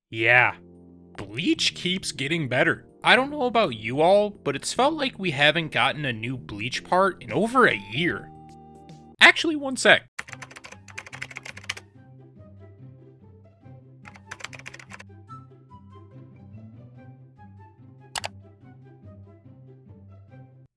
Yeah, Bleach keeps getting better. I don't know about you all, but it's felt like we haven't gotten a new Bleach part in over a year. Actually, one sec.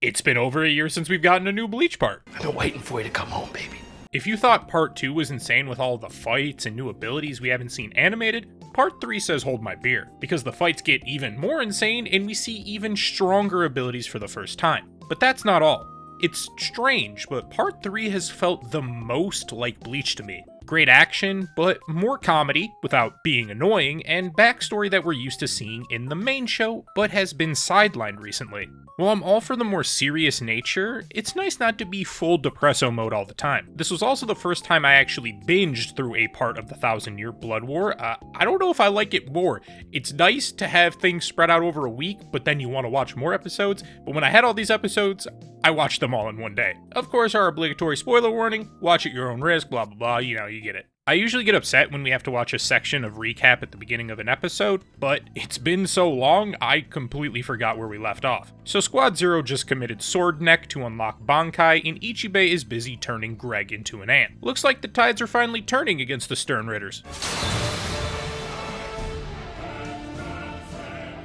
It's been over a year since we've gotten a new Bleach part. I've been waiting for you to come home, baby. If you thought part 2 was insane with all the fights and new abilities we haven't seen animated, part 3 says hold my beer, because the fights get even more insane and we see even stronger abilities for the first time. But that's not all. It's strange, but part 3 has felt the most like Bleach to me. Great action, but more comedy, without being annoying, and backstory that we're used to seeing in the main show, but has been sidelined recently. While I'm all for the more serious nature, it's nice not to be full depresso mode all the time. This was also the first time I actually binged through a part of the 1,000-Year Blood War. I don't know if I like it more. It's nice to have things spread out over a week, but then you want to watch more episodes, but when I had all these episodes, I watched them all in one day. Of course, our obligatory spoiler warning, watch at your own risk, blah blah blah, you get it. I usually get upset when we have to watch a section of recap at the beginning of an episode, but it's been so long, I completely forgot where we left off. So Squad Zero just committed Sword Neck to unlock Bankai, and Ichibei is busy turning Greg into an ant. Looks like the tides are finally turning against the sternritters.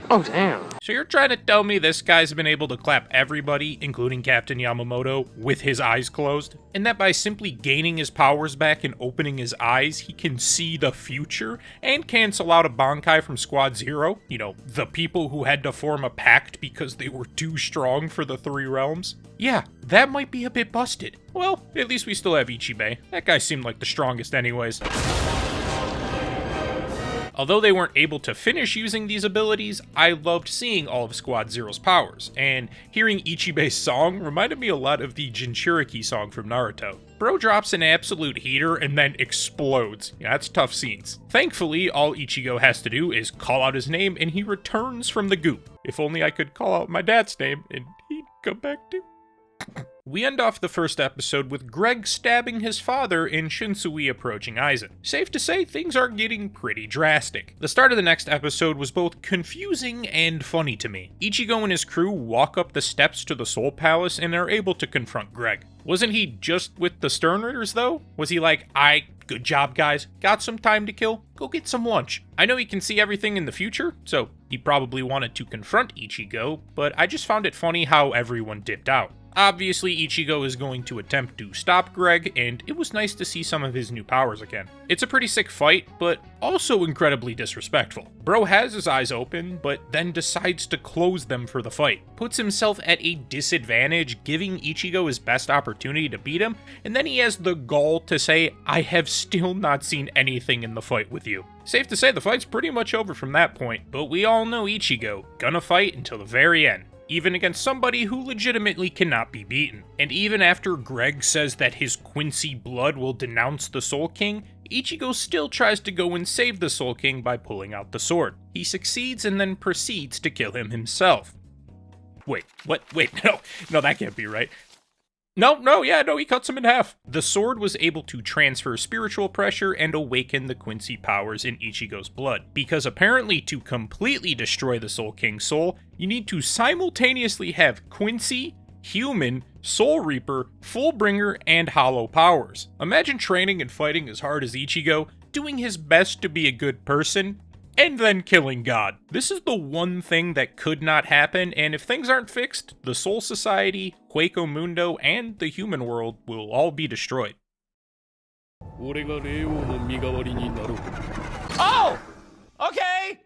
Oh, damn. So you're trying to tell me this guy's been able to clap everybody, including Captain Yamamoto, with his eyes closed? And that by simply gaining his powers back and opening his eyes, he can see the future and cancel out a Bankai from Squad Zero? You know, the people who had to form a pact because they were too strong for the Three Realms? Yeah, that might be a bit busted. Well, at least we still have Ichibei. That guy seemed like the strongest anyways. Although they weren't able to finish using these abilities, I loved seeing all of Squad Zero's powers, and hearing Ichibei's song reminded me a lot of the Jinchuriki song from Naruto. Bro drops an absolute heater and then explodes. Yeah, that's tough scenes. Thankfully, all Ichigo has to do is call out his name and he returns from the goop. If only I could call out my dad's name and he'd come back too. We end off the first episode with Greg stabbing his father and Shunsui approaching Aizen. Safe to say, things are getting pretty drastic. The start of the next episode was both confusing and funny to me. Ichigo and his crew walk up the steps to the Soul Palace and are able to confront Greg. Wasn't he just with the Sternritters though? Was he like, good job guys, got some time to kill? Go get some lunch. I know he can see everything in the future, so he probably wanted to confront Ichigo, but I just found it funny how everyone dipped out. Obviously, Ichigo is going to attempt to stop Greg, and it was nice to see some of his new powers again. It's a pretty sick fight, but also incredibly disrespectful. Bro has his eyes open, but then decides to close them for the fight. Puts himself at a disadvantage, giving Ichigo his best opportunity to beat him, and then he has the gall to say, I have still not seen anything in the fight with you. Safe to say the fight's pretty much over from that point, but we all know Ichigo, gonna fight until the very end. Even against somebody who legitimately cannot be beaten. And even after Greg says that his Quincy blood will denounce the Soul King, Ichigo still tries to go and save the Soul King by pulling out the sword. He succeeds and then proceeds to kill him himself. Wait, what? Wait, no, that can't be right. No, he cuts him in half. The sword was able to transfer spiritual pressure and awaken the Quincy powers in Ichigo's blood, because apparently to completely destroy the Soul King's soul, you need to simultaneously have Quincy, human, Soul Reaper, Fullbringer, and Hollow powers. Imagine training and fighting as hard as Ichigo, doing his best to be a good person, and then killing God. This is the one thing that could not happen, and if things aren't fixed, the Soul Society, Hueco Mundo, and the human world will all be destroyed. Oh! Okay!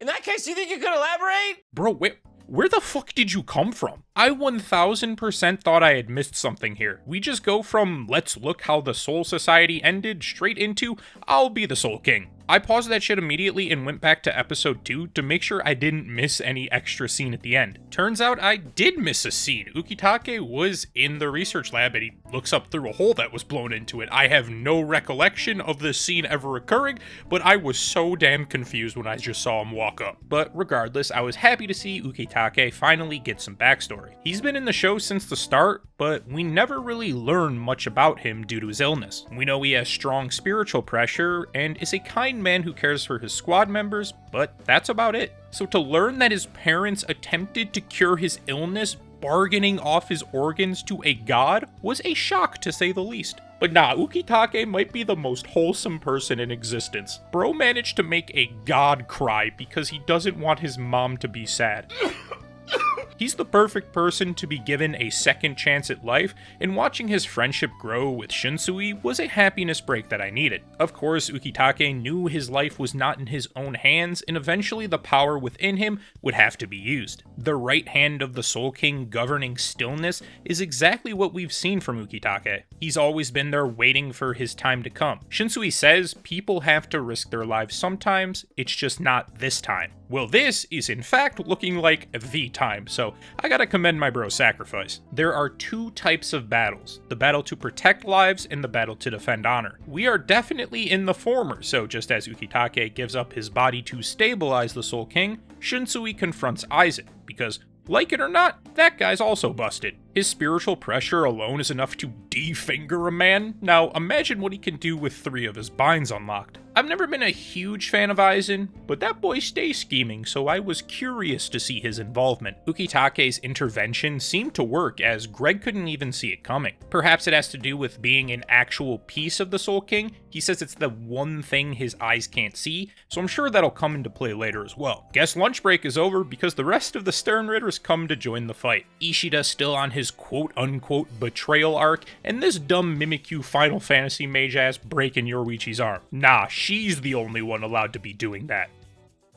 In that case, you think you could elaborate? Bro, where the fuck did you come from? I 1000% thought I had missed something here. We just go from, let's look how the Soul Society ended, straight into, I'll be the Soul King. I paused that shit immediately and went back to episode 2 to make sure I didn't miss any extra scene at the end. Turns out I did miss a scene. Ukitake was in the research lab and he looks up through a hole that was blown into it. I have no recollection of this scene ever occurring, but I was so damn confused when I just saw him walk up. But regardless, I was happy to see Ukitake finally get some backstory. He's been in the show since the start, but we never really learn much about him due to his illness. We know he has strong spiritual pressure and is a kind genuine man who cares for his squad members, but that's about it. So to learn that his parents attempted to cure his illness bargaining off his organs to a god was a shock to say the least. But nah, Ukitake might be the most wholesome person in existence. Bro managed to make a god cry because he doesn't want his mom to be sad. He's the perfect person to be given a second chance at life, and watching his friendship grow with Shunsui was a happiness break that I needed. Of course, Ukitake knew his life was not in his own hands, and eventually the power within him would have to be used. The right hand of the Soul King governing stillness is exactly what we've seen from Ukitake. He's always been there waiting for his time to come. Shunsui says people have to risk their lives sometimes, it's just not this time. Well, this is in fact looking like the time, so I gotta commend my bro Sacrifice. There are two types of battles, the battle to protect lives and the battle to defend honor. We are definitely in the former, so just as Ukitake gives up his body to stabilize the Soul King, Shunsui confronts Aizen, because like it or not, that guy's also busted. His spiritual pressure alone is enough to definger a man. Now, imagine what he can do with 3 of his binds unlocked. I've never been a huge fan of Aizen, but that boy stays scheming, so I was curious to see his involvement. Ukitake's intervention seemed to work, as Greg couldn't even see it coming. Perhaps it has to do with being an actual piece of the Soul King. He says it's the one thing his eyes can't see, so I'm sure that'll come into play later as well. Guess lunch break is over because the rest of the sternritters come to join the fight. Ishida's still on his quote-unquote betrayal arc, and this dumb Mimikyu Final Fantasy mage-ass breaking Yoruichi's arm. Nah, she's the only one allowed to be doing that.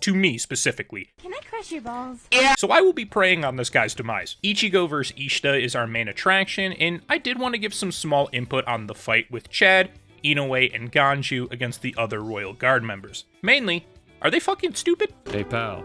To me, specifically. Can I crush your balls? Yeah. So I will be preying on this guy's demise. Ichigo vs Ishida is our main attraction, and I did want to give some small input on the fight with Chad, Inoue, and Ganju against the other Royal Guard members. Mainly, are they fucking stupid? Hey pal,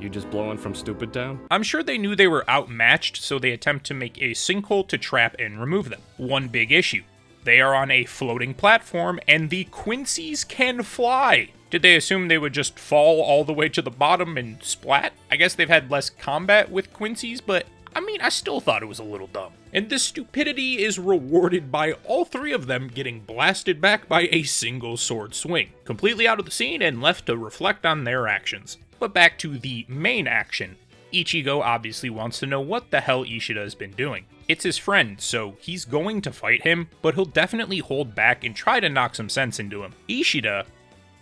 you just blowing from Stupid Town? I'm sure they knew they were outmatched, so they attempt to make a sinkhole to trap and remove them. One big issue. They are on a floating platform, and the Quincy's can fly. Did they assume they would just fall all the way to the bottom and splat? I guess they've had less combat with Quincy's, but I mean, I still thought it was a little dumb. And this stupidity is rewarded by all 3 of them getting blasted back by a single sword swing, completely out of the scene and left to reflect on their actions. But back to the main action. Ichigo obviously wants to know what the hell Ishida has been doing. It's his friend, so he's going to fight him, but he'll definitely hold back and try to knock some sense into him. Ishida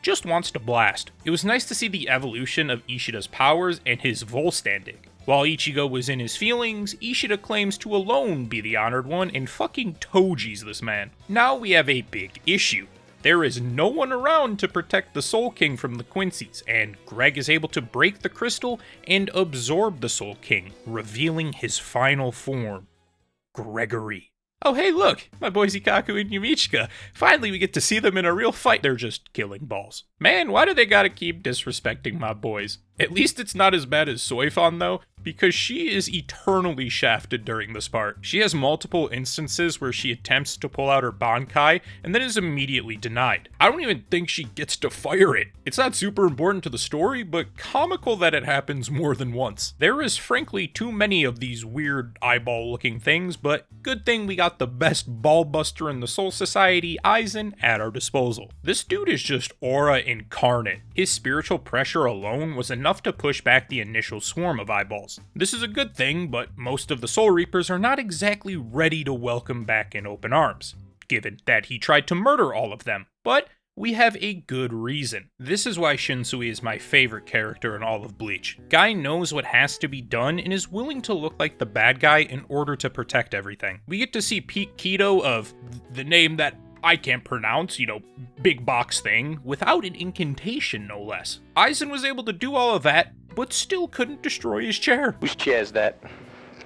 just wants to blast. It was nice to see the evolution of Ishida's powers and his Volstanding. While Ichigo was in his feelings, Ishida claims to alone be the honored one and fucking Toji's this man. Now we have a big issue. There is no one around to protect the Soul King from the Quincy's, and Greg is able to break the crystal and absorb the Soul King, revealing his final form, Gregory. Oh hey look, my boys Ikaku and Yumichika. Finally we get to see them in a real fight. They're just killing balls. Man, why do they gotta keep disrespecting my boys? At least it's not as bad as Soifon though, because she is eternally shafted during this part. She has multiple instances where she attempts to pull out her Bankai and then is immediately denied. I don't even think she gets to fire it. It's not super important to the story, but comical that it happens more than once. There is frankly too many of these weird eyeball looking things, but good thing we got the best ball buster in the Soul Society, Aizen, at our disposal. This dude is just aura incarnate. His spiritual pressure alone was enough to push back the initial swarm of eyeballs. This is a good thing, but most of the Soul Reapers are not exactly ready to welcome back in open arms, given that he tried to murder all of them. But we have a good reason. This is why Shunsui is my favorite character in all of Bleach. Guy knows what has to be done and is willing to look like the bad guy in order to protect everything. We get to see Pete Keto of the name that I can't pronounce, big box thing, without an incantation no less. Aizen was able to do all of that, but still couldn't destroy his chair. Whose chair is that?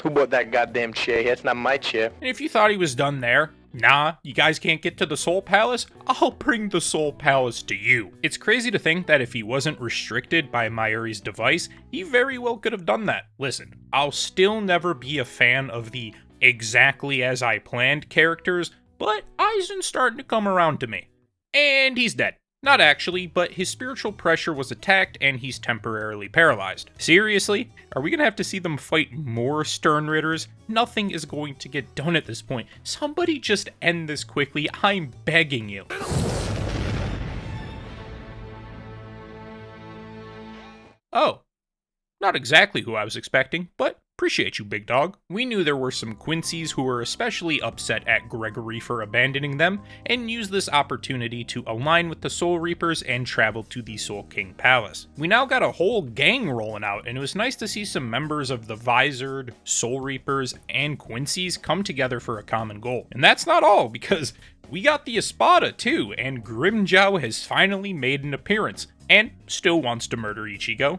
Who bought that goddamn chair? That's not my chair. And if you thought he was done there, nah, you guys can't get to the Soul Palace? I'll bring the Soul Palace to you. It's crazy to think that if he wasn't restricted by Mayuri's device, he very well could have done that. Listen, I'll still never be a fan of the exactly as I planned characters, but Aizen's starting to come around to me. And he's dead. Not actually, but his spiritual pressure was attacked and he's temporarily paralyzed. Seriously? Are we gonna have to see them fight more sternritters? Nothing is going to get done at this point. Somebody just end this quickly, I'm begging you. Oh, not exactly who I was expecting, but appreciate you, big dog. We knew there were some Quincy's who were especially upset at Gregory for abandoning them, and used this opportunity to align with the Soul Reapers and travel to the Soul King Palace. We now got a whole gang rolling out, and it was nice to see some members of the Visored, Soul Reapers, and Quincy's come together for a common goal. And that's not all, because we got the Espada too, and Grimmjow has finally made an appearance, and still wants to murder Ichigo.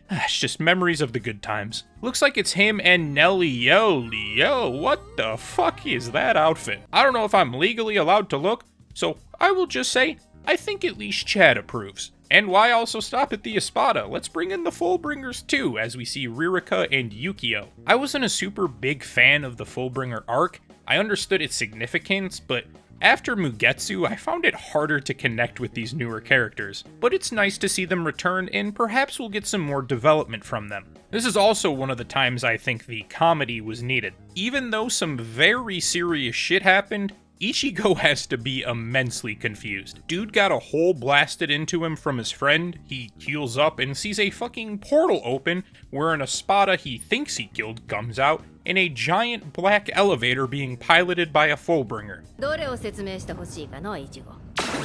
It's just memories of the good times. Looks like it's him and Nelly. Yo, what the fuck is that outfit? I don't know if I'm legally allowed to look, so I will just say, I think at least Chad approves. And why also stop at the Espada? Let's bring in the Fullbringers too, as we see Ririka and Yukio. I wasn't a super big fan of the Fullbringer arc. I understood its significance, but after Mugetsu, I found it harder to connect with these newer characters, but it's nice to see them return, and perhaps we'll get some more development from them. This is also one of the times I think the comedy was needed. Even though some very serious shit happened, Ichigo has to be immensely confused. Dude got a hole blasted into him from his friend, he heals up and sees a fucking portal open where an Espada he thinks he killed comes out, and a giant black elevator being piloted by a Fullbringer. どれを説明してほしいかの、イチゴ。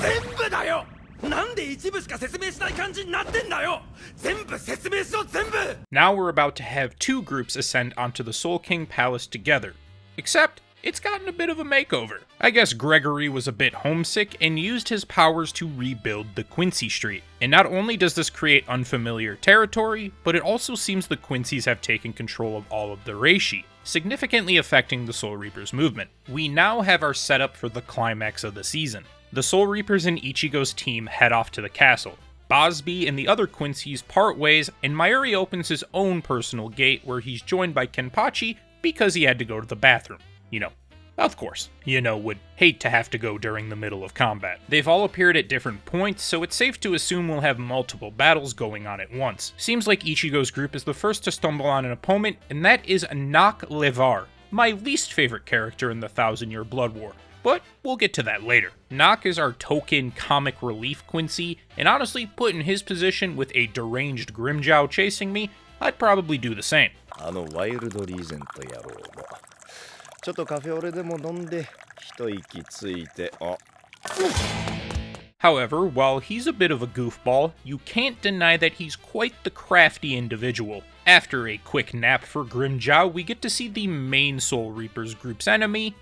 全部だよ。なんで一部しか説明しない感じになってんだよ。全部説明しろ、全部。 Now we're about to have two groups ascend onto the Soul King Palace together. Except, it's gotten a bit of a makeover. I guess Gregory was a bit homesick and used his powers to rebuild the Quincy Street. And not only does this create unfamiliar territory, but it also seems the Quincy's have taken control of all of the Reishi, significantly affecting the Soul Reapers movement. We now have our setup for the climax of the season. The Soul Reapers and Ichigo's team head off to the castle. Bazz-B and the other Quincy's part ways, and Mayuri opens his own personal gate where he's joined by Kenpachi because he had to go to the bathroom. You know, of course, would hate to have to go during the middle of combat. They've all appeared at different points, so it's safe to assume we'll have multiple battles going on at once. Seems like Ichigo's group is the first to stumble on an opponent, and that is Nak Levar, my least favorite character in the Thousand Year Blood War. But we'll get to that later. Nak is our token comic relief Quincy, and honestly, put in his position with a deranged Grimmjow chasing me, I'd probably do the same. あのワイルドリーゼント野郎もちょっとカフェオレでも飲んで一息ついてあ However, while he's a bit of a goofball, you can't deny that he's quite the crafty individual. After a quick nap for Grimmjow, we get to see the main Soul Reapers group's enemy,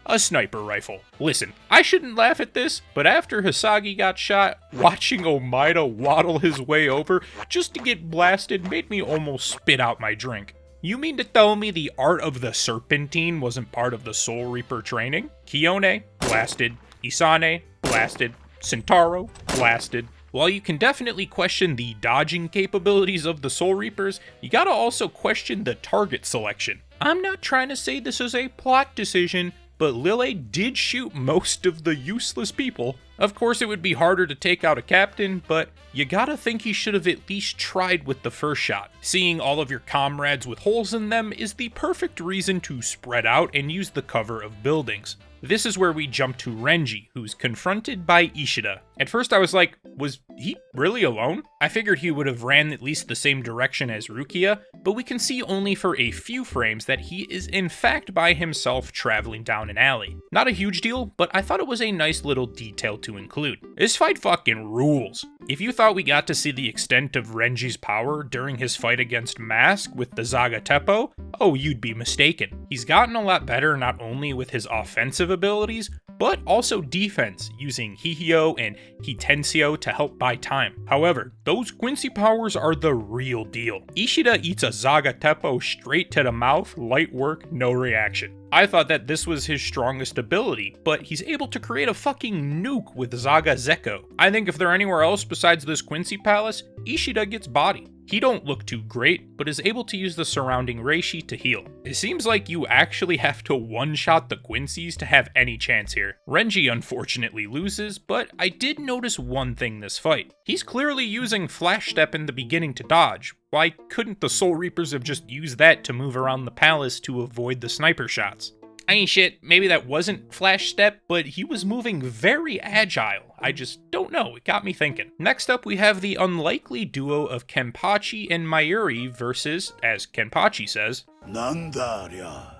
a sniper rifle. Listen, I shouldn't laugh at this, but after Hisagi got shot, watching Omaida waddle his way over just to get blasted made me almost spit out my drink. You mean to tell me the art of the Serpentine wasn't part of the Soul Reaper training? Kiyone, blasted. Isane, blasted. Sentaro, blasted. While you can definitely question the dodging capabilities of the Soul Reapers, you gotta also question the target selection. I'm not trying to say this is a plot decision, but Lille did shoot most of the useless people. Of course, it would be harder to take out a captain, but you gotta think he should have at least tried with the first shot. Seeing all of your comrades with holes in them is the perfect reason to spread out and use the cover of buildings. This is where we jump to Renji, who's confronted by Ishida. At first I was like, was he really alone? I figured he would have ran at least the same direction as Rukia, but we can see only for a few frames that he is in fact by himself traveling down an alley. Not a huge deal, but I thought it was a nice little detail to include. This fight fucking rules. If you thought we got to see the extent of Renji's power during his fight against Mask with the Zaga Teppo, oh, you'd be mistaken. He's gotten a lot better not only with his offensive abilities, but also defense, using Hihio and Hitensio to help buy time. However, those Quincy powers are the real deal. Ishida eats a Zaga Teppo straight to the mouth, light work, no reaction. I thought that this was his strongest ability, but he's able to create a fucking nuke with Zaga Zeko. I think if they're anywhere else besides this Quincy Palace, Ishida gets bodied. He don't look too great, but is able to use the surrounding Reishi to heal. It seems like you actually have to one-shot the Quincy's to have any chance here. Renji unfortunately loses, but I did notice one thing this fight. He's clearly using Flash Step in the beginning to dodge. Why couldn't the Soul Reapers have just used that to move around the palace to avoid the sniper shots? I mean, shit, maybe that wasn't Flash Step, but he was moving very agile. I just don't know, it got me thinking. Next up, we have the unlikely duo of Kenpachi and Mayuri versus, as Kenpachi says, なんだありゃ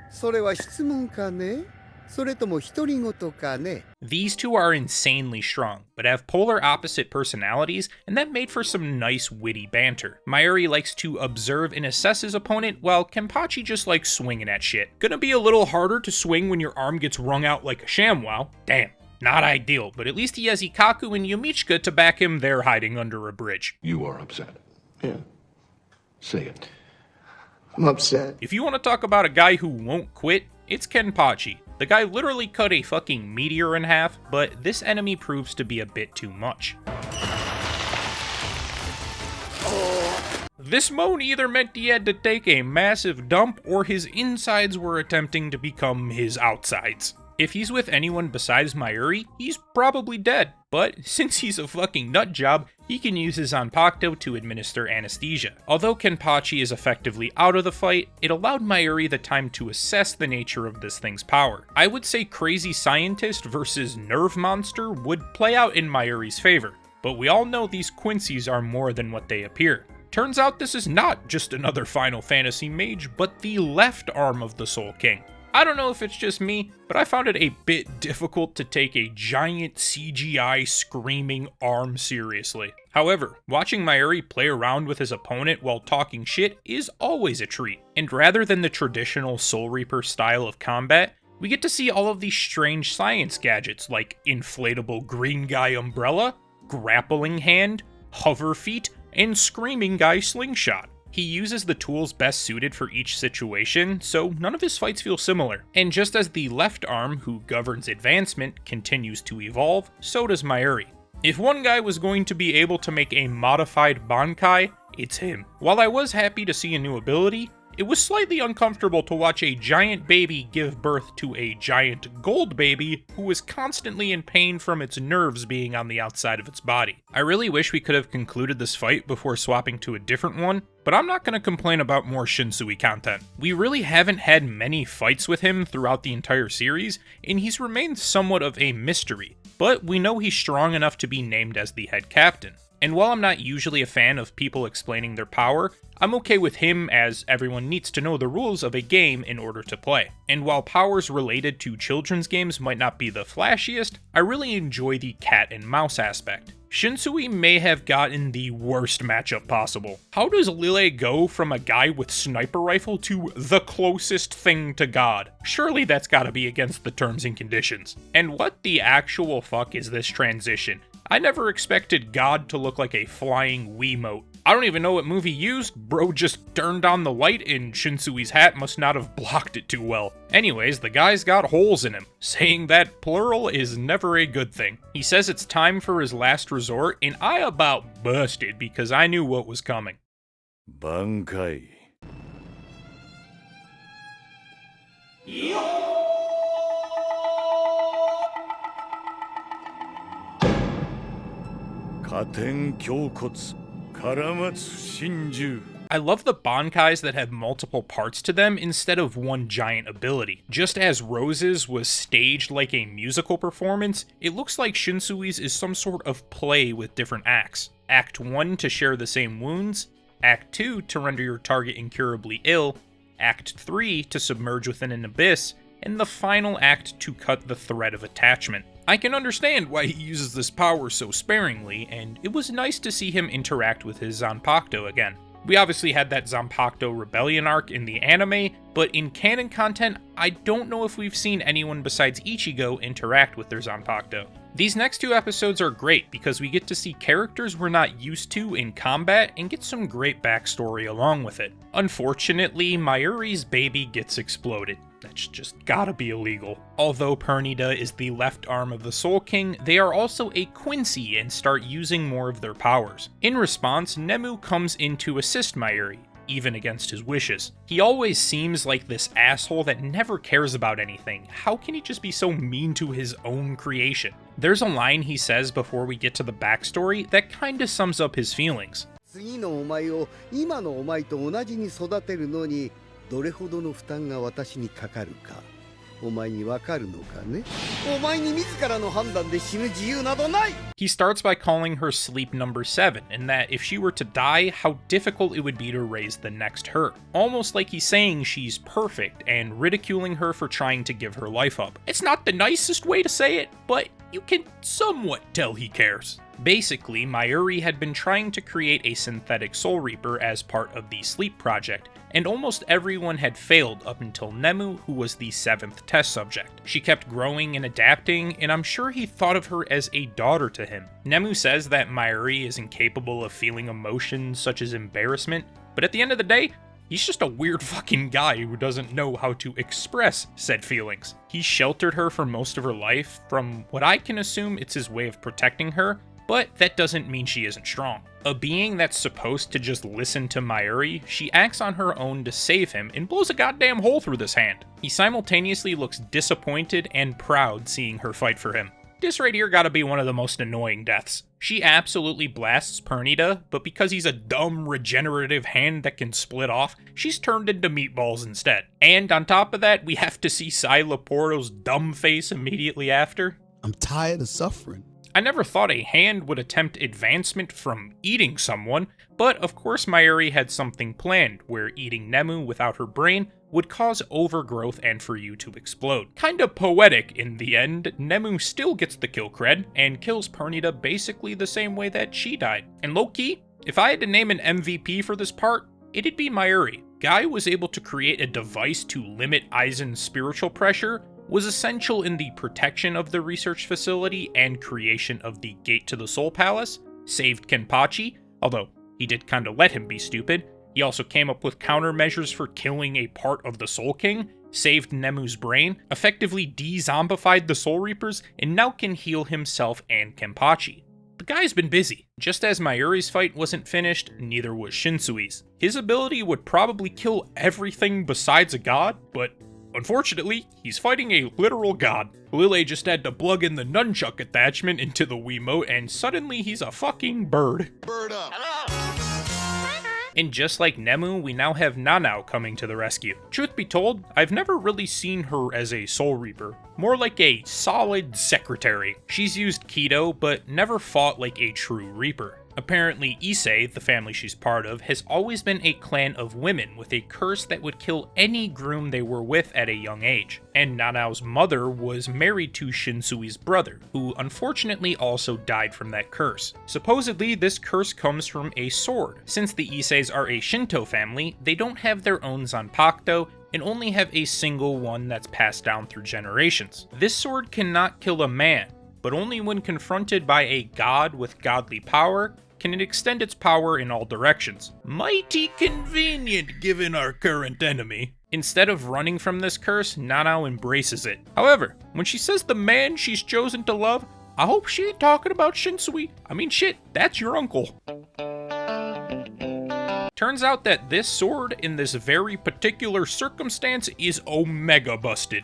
それは質問かねそれとも独り言かね These two are insanely strong, but have polar opposite personalities, and that made for some nice witty banter. Mayuri likes to observe and assess his opponent, while Kenpachi just likes swinging at shit. Gonna be a little harder to swing when your arm gets wrung out like a ShamWow. Damn. Not ideal, but at least he has Ikkaku and Yumichika to back him there hiding under a bridge. You are upset. Yeah. Say it. I'm upset. If you want to talk about a guy who won't quit, it's Kenpachi. The guy literally cut a fucking meteor in half, but this enemy proves to be a bit too much. This moan either meant he had to take a massive dump, or his insides were attempting to become his outsides. If he's with anyone besides Mayuri, he's probably dead, but since he's a fucking nutjob, he can use his Zanpakuto to administer anesthesia. Although Kenpachi is effectively out of the fight, it allowed Mayuri the time to assess the nature of this thing's power. I would say Crazy Scientist versus Nerve Monster would play out in Mayuri's favor, but we all know these Quincy's are more than what they appear. Turns out this is not just another Final Fantasy mage, but the left arm of the Soul King. I don't know if it's just me, but I found it a bit difficult to take a giant CGI screaming arm seriously. However, watching Mayuri play around with his opponent while talking shit is always a treat, and rather than the traditional Soul Reaper style of combat, we get to see all of these strange science gadgets like inflatable green guy umbrella, grappling hand, hover feet, and screaming guy slingshot. He uses the tools best suited for each situation, so none of his fights feel similar. And just as the left arm, who governs advancement, continues to evolve, so does Mayuri. If one guy was going to be able to make a modified Bankai, it's him. While I was happy to see a new ability, it was slightly uncomfortable to watch a giant baby give birth to a giant gold baby who was constantly in pain from its nerves being on the outside of its body. I really wish we could have concluded this fight before swapping to a different one, but I'm not going to complain about more Shunsui content. We really haven't had many fights with him throughout the entire series, and he's remained somewhat of a mystery, but we know he's strong enough to be named as the head captain. And while I'm not usually a fan of people explaining their power, I'm okay with him as everyone needs to know the rules of a game in order to play. And while powers related to children's games might not be the flashiest, I really enjoy the cat and mouse aspect. Shunsui may have gotten the worst matchup possible. How does Lille go from a guy with sniper rifle to the closest thing to God? Surely that's gotta be against the terms and conditions. And what the actual fuck is this transition? I never expected God to look like a flying Wiimote. I don't even know what movie used, bro just turned on the light and Shinsui's hat must not have blocked it too well. Anyways, the guy's got holes in him, saying that plural is never a good thing. He says it's time for his last resort, and I about busted because I knew what was coming. Bankai. I love the Bankais that have multiple parts to them instead of one giant ability. Just as Rose's was staged like a musical performance, it looks like Shinsui's is some sort of play with different acts. Act 1 to share the same wounds, Act 2 to render your target incurably ill, Act 3 to submerge within an abyss, and the final act to cut the thread of attachment. I can understand why he uses this power so sparingly, and it was nice to see him interact with his Zanpakuto again. We obviously had that Zanpakuto rebellion arc in the anime, but in canon content, I don't know if we've seen anyone besides Ichigo interact with their Zanpakuto. These next two episodes are great because we get to see characters we're not used to in combat and get some great backstory along with it. Unfortunately, Mayuri's baby gets exploded. That's just gotta be illegal. Although Pernida is the left arm of the Soul King, they are also a Quincy and start using more of their powers. In response, Nemu comes in to assist Mayuri, even against his wishes. He always seems like this asshole that never cares about anything. How can he just be so mean to his own creation? There's a line he says before we get to the backstory that kinda sums up his feelings. 次のお前を今のお前と同じに育てるのにどれほどの負担が私にかかるかお前にわかるのかね。お前に自らの判断で死ぬ自由などない。 He starts by calling her sleep number 7, and that if she were to die, how difficult it would be to raise the next her. Almost like he's saying she's perfect and ridiculing her for trying to give her life up. It's not the nicest way to say it, but you can somewhat tell he cares. Basically, Mayuri had been trying to create a synthetic Soul Reaper as part of the Sleep Project, and almost everyone had failed up until Nemu, who was the 7th test subject. She kept growing and adapting, and I'm sure he thought of her as a daughter to him. Nemu says that Mayuri is incapable of feeling emotions such as embarrassment, but at the end of the day, he's just a weird fucking guy who doesn't know how to express said feelings. He sheltered her for most of her life. From what I can assume, it's his way of protecting her, but that doesn't mean she isn't strong. A being that's supposed to just listen to Mayuri, she acts on her own to save him and blows a goddamn hole through this hand. He simultaneously looks disappointed and proud seeing her fight for him. This right here gotta be one of the most annoying deaths. She absolutely blasts Pernida, but because he's a dumb regenerative hand that can split off, she's turned into meatballs instead. And on top of that, we have to see Sai Laporto's dumb face immediately after. I'm tired of suffering. I never thought a hand would attempt advancement from eating someone, but of course Mayuri had something planned, where eating Nemu without her brain would cause overgrowth and for you to explode. Kinda poetic in the end, Nemu still gets the kill cred, and kills Pernida basically the same way that she died. And low-key, if I had to name an MVP for this part, it'd be Mayuri. Guy was able to create a device to limit Aizen's spiritual pressure, was essential in the protection of the research facility and creation of the Gate to the Soul Palace, saved Kenpachi, although he did kinda let him be stupid. He also came up with countermeasures for killing a part of the Soul King, saved Nemu's brain, effectively de-zombified the Soul Reapers, and now can heal himself and Kenpachi. The guy's been busy. Just as Mayuri's fight wasn't finished, neither was Shunsui's. His ability would probably kill everything besides a god, but unfortunately, he's fighting a literal god. Lille just had to plug in the nunchuck attachment into the Wiimote, and suddenly he's a fucking bird. Bird up. And just like Nemu, we now have Nanao coming to the rescue. Truth be told, I've never really seen her as a Soul Reaper. More like a solid secretary. She's used Keto, but never fought like a true Reaper. Apparently, Issei, the family she's part of, has always been a clan of women with a curse that would kill any groom they were with at a young age. And Nanao's mother was married to Shinsui's brother, who unfortunately also died from that curse. Supposedly, this curse comes from a sword. Since the Isseis are a Shinto family, they don't have their own Zanpakuto, and only have a single one that's passed down through generations. This sword cannot kill a man, but only when confronted by a god with godly power can it extend its power in all directions. Mighty convenient given our current enemy. Instead of running from this curse, Nanao embraces it. However, when she says the man she's chosen to love, I hope she ain't talking about Shunsui. I mean shit, that's your uncle. Turns out that this sword in this very particular circumstance is omega busted.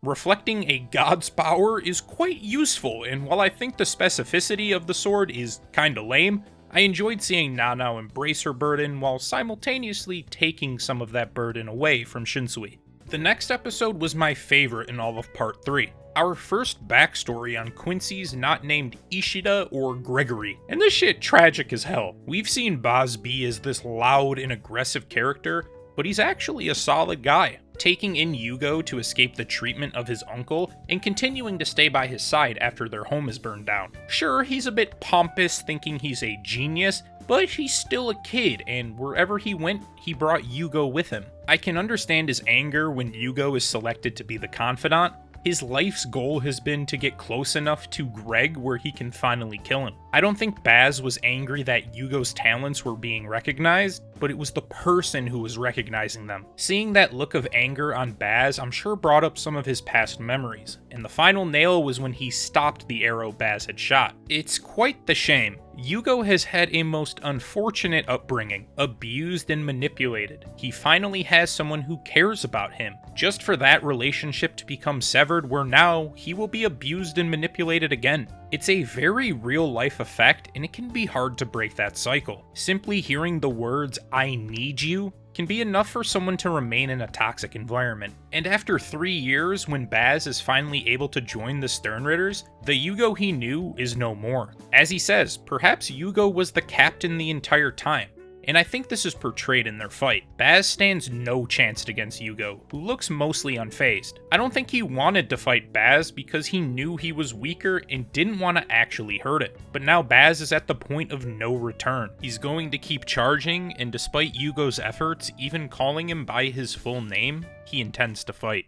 Reflecting a god's power is quite useful, and while I think the specificity of the sword is kinda lame, I enjoyed seeing Nanao embrace her burden while simultaneously taking some of that burden away from Shunsui. The next episode was my favorite in all of Part 3. Our first backstory on Quincy's not named Ishida or Gregory, and this shit tragic as hell. We've seen Bazz-B as this loud and aggressive character, but he's actually a solid guy, taking in Yhwach to escape the treatment of his uncle and continuing to stay by his side after their home is burned down. Sure, he's a bit pompous thinking he's a genius, but he's still a kid, and wherever he went, he brought Yhwach with him. I can understand his anger when Yhwach is selected to be the confidant. His life's goal has been to get close enough to Greg where he can finally kill him. I don't think Bazz was angry that Yhwach's talents were being recognized, but it was the person who was recognizing them. Seeing that look of anger on Bazz, I'm sure brought up some of his past memories, and the final nail was when he stopped the arrow Bazz had shot. It's quite the shame. Yhwach has had a most unfortunate upbringing, abused and manipulated. He finally has someone who cares about him, just for that relationship to become severed where now he will be abused and manipulated again. It's a very real life effect and it can be hard to break that cycle. Simply hearing the words, "I need you," can be enough for someone to remain in a toxic environment. And after 3 years, when Bazz is finally able to join the Sternritters, the Yhwach he knew is no more. As he says, perhaps Yhwach was the captain the entire time. And I think this is portrayed in their fight. Bazz stands no chance against Yhwach, who looks mostly unfazed. I don't think he wanted to fight Bazz because he knew he was weaker and didn't want to actually hurt it. But now Bazz is at the point of no return. He's going to keep charging, and despite Yhwach's efforts, even calling him by his full name, he intends to fight.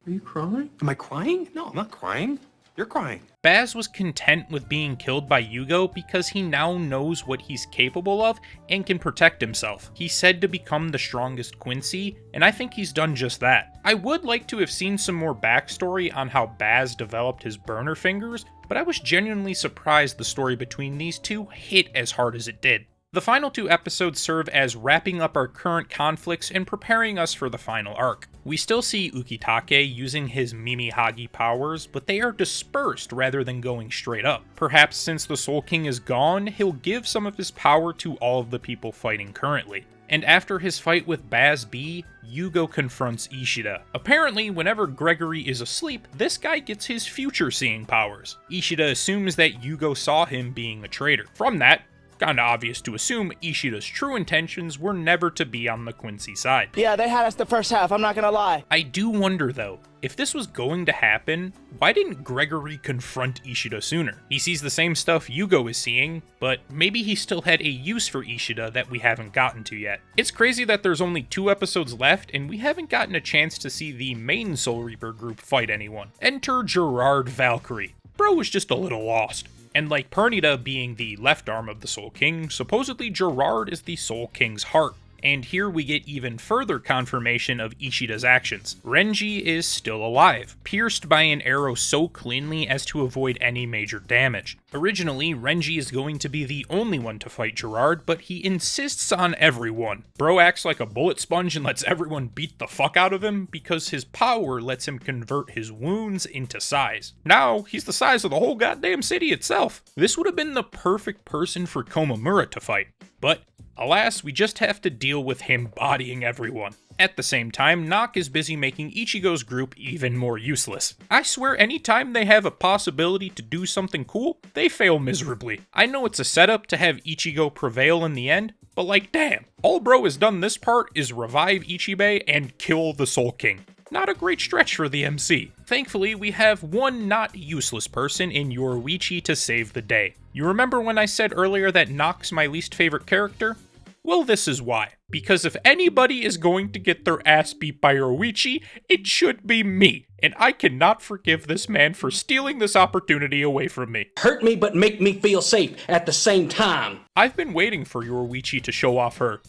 Are you crying? Am I crying? No, I'm not crying. You're crying. Bazz was content with being killed by Yhwach because he now knows what he's capable of and can protect himself. He's said to become the strongest Quincy, and I think he's done just that. I would like to have seen some more backstory on how Bazz developed his burner fingers, but I was genuinely surprised the story between these two hit as hard as it did. The final 2 episodes serve as wrapping up our current conflicts and preparing us for the final arc. We still see Ukitake using his Mimihagi powers, but they are dispersed rather than going straight up. Perhaps since the Soul King is gone, he'll give some of his power to all of the people fighting currently. And after his fight with Bazz-B, Yhwach confronts Ishida. Apparently, whenever Gregory is asleep, this guy gets his future-seeing powers. Ishida assumes that Yhwach saw him being a traitor. From that, kinda obvious to assume Ishida's true intentions were never to be on the Quincy side. Yeah, they had us the first half, I'm not gonna lie. I do wonder though, if this was going to happen, why didn't Gregory confront Ishida sooner? He sees the same stuff Yhwach is seeing, but maybe he still had a use for Ishida that we haven't gotten to yet. It's crazy that there's only 2 episodes left and we haven't gotten a chance to see the main Soul Reaper group fight anyone. Enter Gerard Valkyrie. Bro was just a little lost. And like Pernida being the left arm of the Soul King, supposedly Gerard is the Soul King's heart. And here we get even further confirmation of Ishida's actions. Renji is still alive, pierced by an arrow so cleanly as to avoid any major damage. Originally, Renji is going to be the only one to fight Gerard, but he insists on everyone. Bro acts like a bullet sponge and lets everyone beat the fuck out of him because his power lets him convert his wounds into size. Now, he's the size of the whole goddamn city itself. This would have been the perfect person for Komamura to fight, but alas, we just have to deal with him bodying everyone. At the same time, Nock is busy making Ichigo's group even more useless. I swear anytime they have a possibility to do something cool, they fail miserably. I know it's a setup to have Ichigo prevail in the end, but like damn, all bro has done this part is revive Ichibei and kill the Soul King. Not a great stretch for the MC. Thankfully, we have one not useless person in Yoruichi to save the day. You remember when I said earlier that Nock's my least favorite character? Well, this is why. Because if anybody is going to get their ass beat by Yoruichi, it should be me. And I cannot forgive this man for stealing this opportunity away from me. Hurt me but make me feel safe at the same time. I've been waiting for Yoruichi to show off her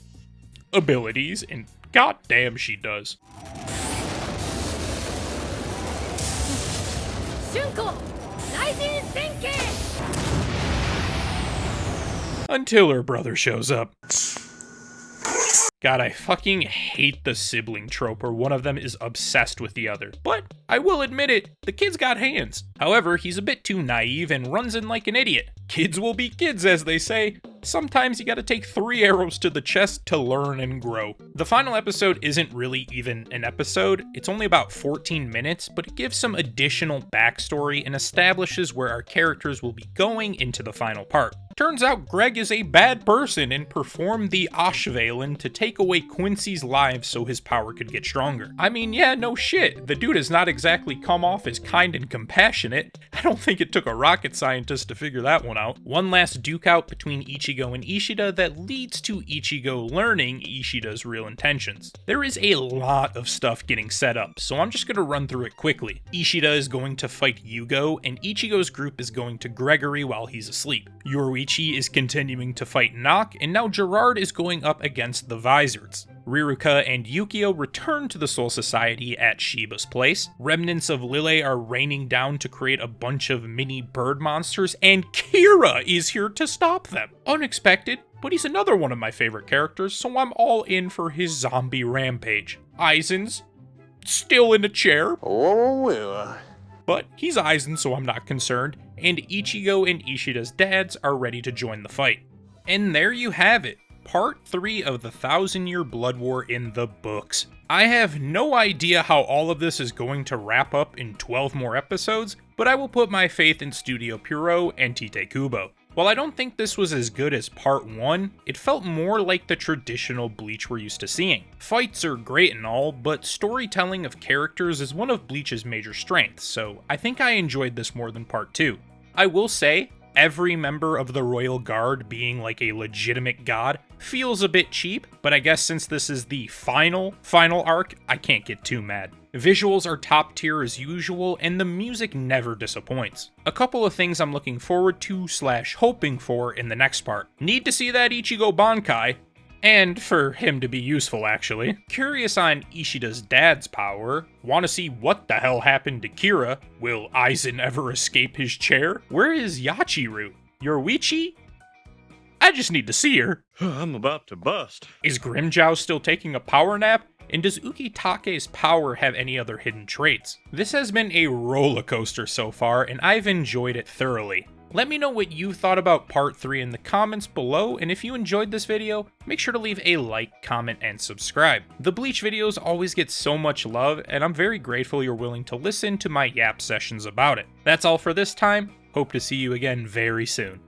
abilities, and goddamn she does. Until her brother shows up. God, I fucking hate the sibling trope where one of them is obsessed with the other. But I will admit it, the kid's got hands. However, he's a bit too naive and runs in like an idiot. Kids will be kids, as they say. Sometimes you gotta take 3 arrows to the chest to learn and grow. The final episode isn't really even an episode. It's only about 14 minutes, but it gives some additional backstory and establishes where our characters will be going into the final part. Turns out Greg is a bad person and performed the Ashvalen to take away Quincy's lives so his power could get stronger. I mean, yeah, no shit. The dude has not exactly come off as kind and compassionate. I don't think it took a rocket scientist to figure that one out. One last duke out between Ichigo and Ishida that leads to Ichigo learning Ishida's real intentions. There is a lot of stuff getting set up, so I'm just gonna run through it quickly. Ishida is going to fight Yugo, and Ichigo's group is going to Gregory while he's asleep. Yoruichi is continuing to fight Nock, and now Gerard is going up against the Vizards. Riruka and Yukio return to the Soul Society at Shiba's place. Remnants of Lille are raining down to create a bunch of mini bird monsters, and Kira is here to stop them. Unexpected, but he's another one of my favorite characters, so I'm all in for his zombie rampage. Aizen's still in a chair. But he's Aizen, so I'm not concerned, and Ichigo and Ishida's dads are ready to join the fight. And there you have it. Part 3 of the 1,000-Year Blood War in the books. I have no idea how all of this is going to wrap up in 12 more episodes, but I will put my faith in Studio Pierrot and Tite Kubo. While I don't think this was as good as Part 1, it felt more like the traditional Bleach we're used to seeing. Fights are great and all, but storytelling of characters is one of Bleach's major strengths, so I think I enjoyed this more than Part 2. I will say, every member of the Royal Guard being like a legitimate god feels a bit cheap, but I guess since this is the final arc, I can't get too mad. Visuals are top tier as usual, and the music never disappoints. A couple of things I'm looking forward to / hoping for in the next part. Need to see that Ichigo Bankai, and for him to be useful actually. Curious on Ishida's dad's power. Want to see what the hell happened to Kira? Will Aizen ever escape his chair? Where is Yachiru? Yoruichi? I just need to see her. I'm about to bust. Is Grimmjow still taking a power nap? And does Ukitake's power have any other hidden traits? This has been a roller coaster so far, and I've enjoyed it thoroughly. Let me know what you thought about Part 3 in the comments below, and if you enjoyed this video, make sure to leave a like, comment, and subscribe. The Bleach videos always get so much love, and I'm very grateful you're willing to listen to my yap sessions about it. That's all for this time. Hope to see you again very soon.